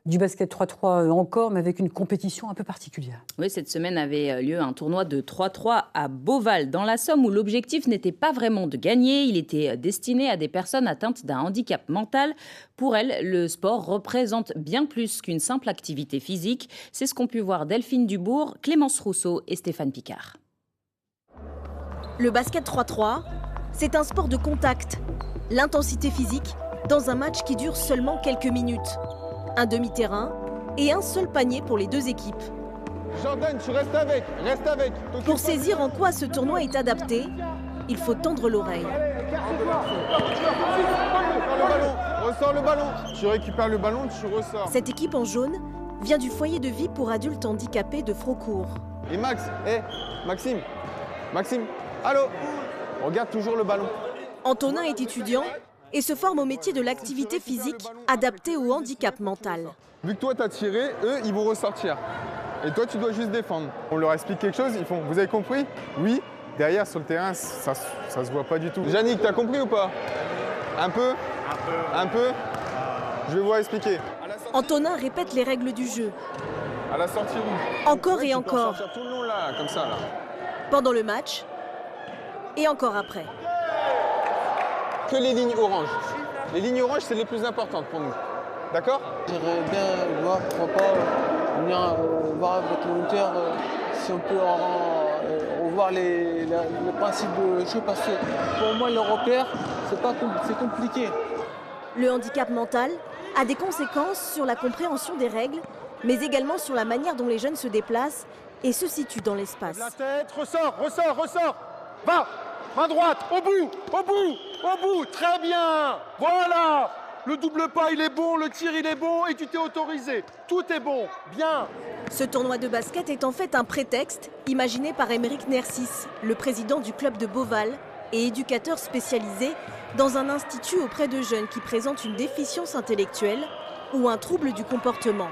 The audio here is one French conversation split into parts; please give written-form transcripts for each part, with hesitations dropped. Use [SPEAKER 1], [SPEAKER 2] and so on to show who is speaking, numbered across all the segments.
[SPEAKER 1] Du basket 3-3 encore, mais avec une compétition un peu particulière.
[SPEAKER 2] Oui, cette semaine avait lieu un tournoi de 3-3 à Beauval, dans la Somme, où l'objectif n'était pas vraiment de gagner. Il était destiné à des personnes atteintes d'un handicap mental. Pour elles, le sport représente bien plus qu'une simple activité physique. C'est ce qu'ont pu voir Delphine Dubourg, Clémence Rousseau et Stéphane Picard.
[SPEAKER 3] Le basket 3-3, c'est un sport de contact. L'intensité physique dans un match qui dure seulement quelques minutes. Un demi-terrain et un seul panier pour les deux équipes.
[SPEAKER 4] Jordan, tu restes avec.
[SPEAKER 3] Pour saisir en quoi ce tournoi est adapté, il faut tendre l'oreille.
[SPEAKER 4] Ressors le ballon. Tu récupères le ballon, tu ressors.
[SPEAKER 3] Cette équipe en jaune vient du foyer de vie pour adultes handicapés de Frocourt.
[SPEAKER 4] Et Max, Maxime, allô. Regarde toujours le ballon.
[SPEAKER 3] Antonin est étudiant et se forme au métier de l'activité physique adaptée au handicap mental.
[SPEAKER 4] Vu que toi t'as tiré, eux ils vont ressortir. Et toi tu dois juste défendre. On leur explique quelque chose, ils font, vous avez compris? Oui. Derrière sur le terrain, ça se voit pas du tout. Yannick, t'as compris ou pas? Un peu. Je vais vous expliquer.
[SPEAKER 3] Antonin répète les règles du jeu.
[SPEAKER 4] À la sortie rouge.
[SPEAKER 3] Encore et encore.
[SPEAKER 4] Tout le long là, comme ça là.
[SPEAKER 3] Pendant le match et encore après.
[SPEAKER 4] Que les lignes oranges. Les lignes oranges, c'est les plus importantes pour nous. D'accord?
[SPEAKER 5] J'aimerais bien voir, pourquoi pas, venir voir avec le moniteur si on peut revoir les principes de jeu, parce que pour moi, le repère, c'est compliqué.
[SPEAKER 3] Le handicap mental a des conséquences sur la compréhension des règles, mais également sur la manière dont les jeunes se déplacent et se situent dans l'espace.
[SPEAKER 6] La tête, ressort. Va, main droite, au bout, très bien. Voilà, le double pas il est bon, le tir il est bon et tu t'es autorisé. Tout est bon, bien.
[SPEAKER 3] Ce tournoi de basket est en fait un prétexte imaginé par Émeric Nercis, le président du club de Beauval et éducateur spécialisé dans un institut auprès de jeunes qui présentent une déficience intellectuelle ou un trouble du comportement.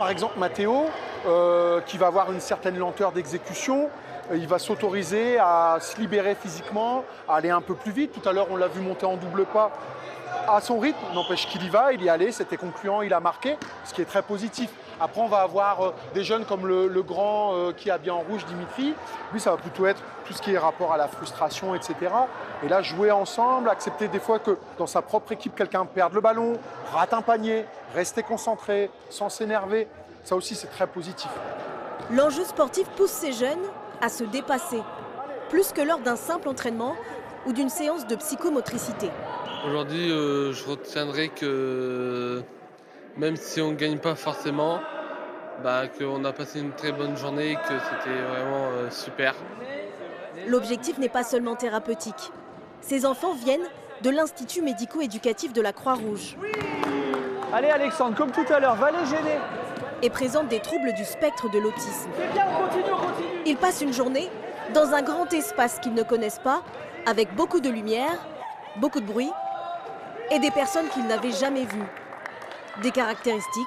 [SPEAKER 6] Par exemple, Mathéo, qui va avoir une certaine lenteur d'exécution, il va s'autoriser à se libérer physiquement, à aller un peu plus vite. Tout à l'heure, on l'a vu monter en double pas à son rythme, n'empêche qu'il y va, il y allait, c'était concluant, il a marqué, ce qui est très positif. Après, on va avoir des jeunes comme le grand qui est habillé en rouge, Dimitri. Lui, ça va plutôt être tout ce qui est rapport à la frustration, etc. Et là, jouer ensemble, accepter des fois que dans sa propre équipe, quelqu'un perde le ballon, rate un panier, rester concentré, sans s'énerver. Ça aussi, c'est très positif.
[SPEAKER 3] L'enjeu sportif pousse ces jeunes à se dépasser, plus que lors d'un simple entraînement ou d'une séance de psychomotricité.
[SPEAKER 5] Aujourd'hui, je retiendrai que même si on ne gagne pas forcément, qu'on a passé une très bonne journée et que c'était vraiment super.
[SPEAKER 3] L'objectif n'est pas seulement thérapeutique. Ces enfants viennent de l'Institut médico-éducatif de la Croix-Rouge.
[SPEAKER 7] Allez Alexandre, comme tout à l'heure, va les gêner.
[SPEAKER 3] Et présentent des troubles du spectre de l'autisme.
[SPEAKER 7] C'est bien, on continue.
[SPEAKER 3] Ils passent une journée dans un grand espace qu'ils ne connaissent pas, avec beaucoup de lumière, beaucoup de bruit et des personnes qu'ils n'avaient jamais vues. Des caractéristiques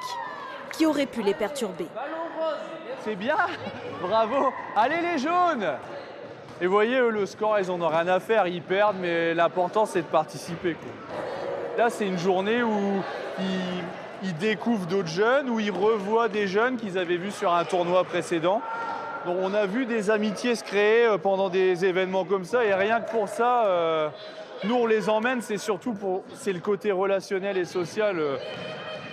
[SPEAKER 3] qui auraient pu les perturber.
[SPEAKER 7] C'est bien, bravo. Allez les jaunes. Et vous voyez, eux, le score, ils en ont rien à faire, ils perdent, mais l'important, c'est de participer, quoi. Là, c'est une journée où ils découvrent d'autres jeunes, où ils revoient des jeunes qu'ils avaient vus sur un tournoi précédent. Donc on a vu des amitiés se créer pendant des événements comme ça, et rien que pour ça, nous on les emmène, c'est le côté relationnel et social.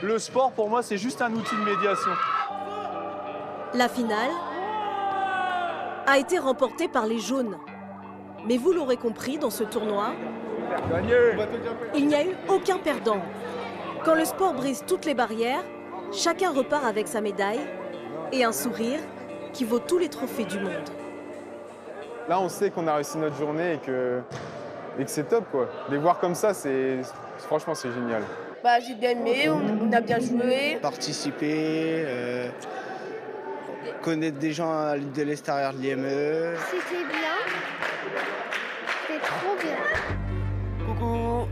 [SPEAKER 7] Le sport, pour moi, c'est juste un outil de médiation.
[SPEAKER 3] La finale a été remportée par les jaunes. Mais vous l'aurez compris, dans ce tournoi, il n'y a eu aucun perdant. Quand le sport brise toutes les barrières, chacun repart avec sa médaille et un sourire qui vaut tous les trophées du monde.
[SPEAKER 4] Là, on sait qu'on a réussi notre journée et que c'est top, quoi. Les voir comme ça, franchement, c'est génial.
[SPEAKER 8] J'ai bien aimé, on a bien joué.
[SPEAKER 9] Participer, connaître des gens de l'extérieur de l'IME.
[SPEAKER 10] C'était bien, c'était trop bien.
[SPEAKER 11] Coucou,